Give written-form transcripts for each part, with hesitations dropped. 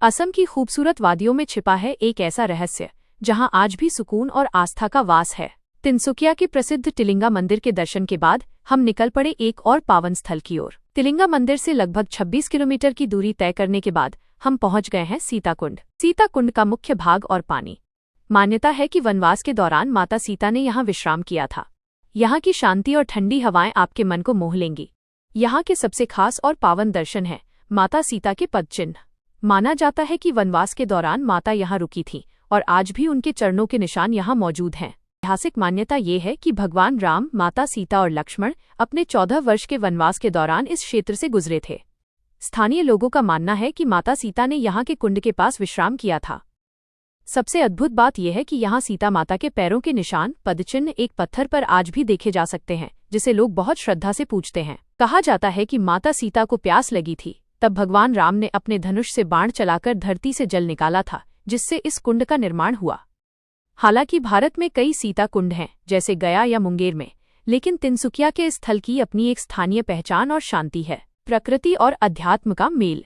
असम की खूबसूरत वादियों में छिपा है एक ऐसा रहस्य जहां आज भी सुकून और आस्था का वास है। तिनसुकिया के प्रसिद्ध तिलिंगा मंदिर के दर्शन के बाद हम निकल पड़े एक और पावन स्थल की ओर। तिलिंगा मंदिर से लगभग 26 किलोमीटर की दूरी तय करने के बाद हम पहुंच गए हैं सीताकुंड। सीताकुंड का मुख्य भाग और पानी। मान्यता है कि वनवास के दौरान माता सीता ने यहाँ विश्राम किया था। यहाँ की शांति और ठंडी हवाएं आपके मन को मोह लेंगी। यहाँ के सबसे खास और पावन दर्शन है माता सीता के पदचिन्ह। माना जाता है कि वनवास के दौरान माता यहाँ रुकी थीं और आज भी उनके चरणों के निशान यहाँ मौजूद हैं। ऐतिहासिक मान्यता ये है कि भगवान राम, माता सीता और लक्ष्मण अपने 14 वर्ष के वनवास के दौरान इस क्षेत्र से गुजरे थे। स्थानीय लोगों का मानना है कि माता सीता ने यहाँ के कुंड के पास विश्राम किया था। सबसे अद्भुत बात यह है कि यहाँ सीता माता के पैरों के निशान, पदचिन्ह एक पत्थर पर आज भी देखे जा सकते हैं, जिसे लोग बहुत श्रद्धा से पूजते हैं। कहा जाता है कि माता सीता को प्यास लगी थी, तब भगवान राम ने अपने धनुष से बाण चलाकर धरती से जल निकाला था, जिससे इस कुंड का निर्माण हुआ। हालांकि भारत में कई सीता कुंड हैं, जैसे गया या मुंगेर में, लेकिन तिनसुकिया के स्थल की अपनी एक स्थानीय पहचान और शांति है। प्रकृति और अध्यात्म का मेल।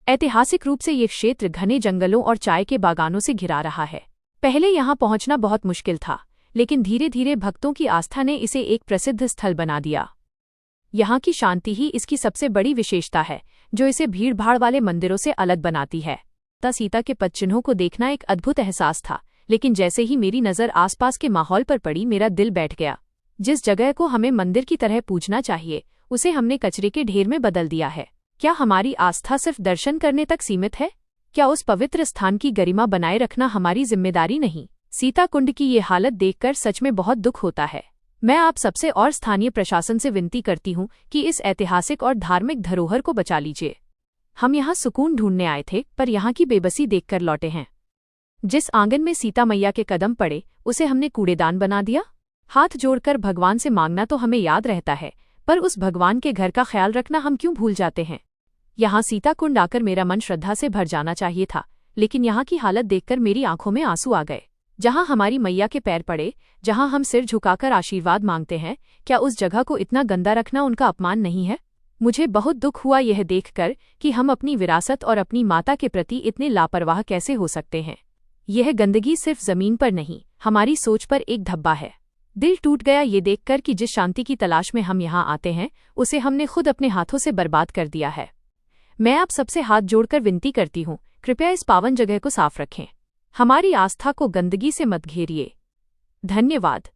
ऐतिहासिक रूप से ये क्षेत्र घने जंगलों और चाय के बागानों से घिरा रहा है। पहले यहाँ पहुंचना बहुत मुश्किल था, लेकिन धीरे धीरे भक्तों की आस्था ने इसे एक प्रसिद्ध स्थल बना दिया। यहाँ की शांति ही इसकी सबसे बड़ी विशेषता है, जो इसे भीड़भाड़ वाले मंदिरों से अलग बनाती है। माता सीता के पदचिन्हों को देखना एक अद्भुत एहसास था, लेकिन जैसे ही मेरी नज़र आसपास के माहौल पर पड़ी, मेरा दिल बैठ गया। जिस जगह को हमें मंदिर की तरह पूजना चाहिए, उसे हमने कचरे के ढेर में बदल दिया है। क्या हमारी आस्था सिर्फ दर्शन करने तक सीमित है? क्या उस पवित्र स्थान की गरिमा बनाए रखना हमारी जिम्मेदारी नहीं? सीताकुंड की ये हालत देखकर सच में बहुत दुख होता है। मैं आप सबसे और स्थानीय प्रशासन से विनती करती हूँ कि इस ऐतिहासिक और धार्मिक धरोहर को बचा लीजिए। हम यहाँ सुकून ढूंढने आए थे, पर यहाँ की बेबसी देखकर लौटे हैं। जिस आंगन में सीता मैया के कदम पड़े, उसे हमने कूड़ेदान बना दिया। हाथ जोड़कर भगवान से मांगना तो हमें याद रहता है, पर उस भगवान के घर का ख्याल रखना हम क्यों भूल जाते हैं? यहाँ सीताकुंड आकर मेरा मन श्रद्धा से भर जाना चाहिए था, लेकिन यहाँ की हालत देखकर मेरी आंखों में आंसू आ गए। जहाँ हमारी मैया के पैर पड़े, जहाँ हम सिर झुकाकर आशीर्वाद मांगते हैं, क्या उस जगह को इतना गंदा रखना उनका अपमान नहीं है? मुझे बहुत दुख हुआ यह देखकर कि हम अपनी विरासत और अपनी माता के प्रति इतने लापरवाह कैसे हो सकते हैं। यह गंदगी सिर्फ जमीन पर नहीं, हमारी सोच पर एक धब्बा है। दिल टूट गया ये देखकर कि जिस शांति की तलाश में हम यहाँ आते हैं, उसे हमने खुद अपने हाथों से बर्बाद कर दिया है। मैं आप सबसे हाथ जोड़कर विनती करती हूँ, कृपया इस पावन जगह को साफ रखें। हमारी आस्था को गंदगी से मत घेरिए। धन्यवाद।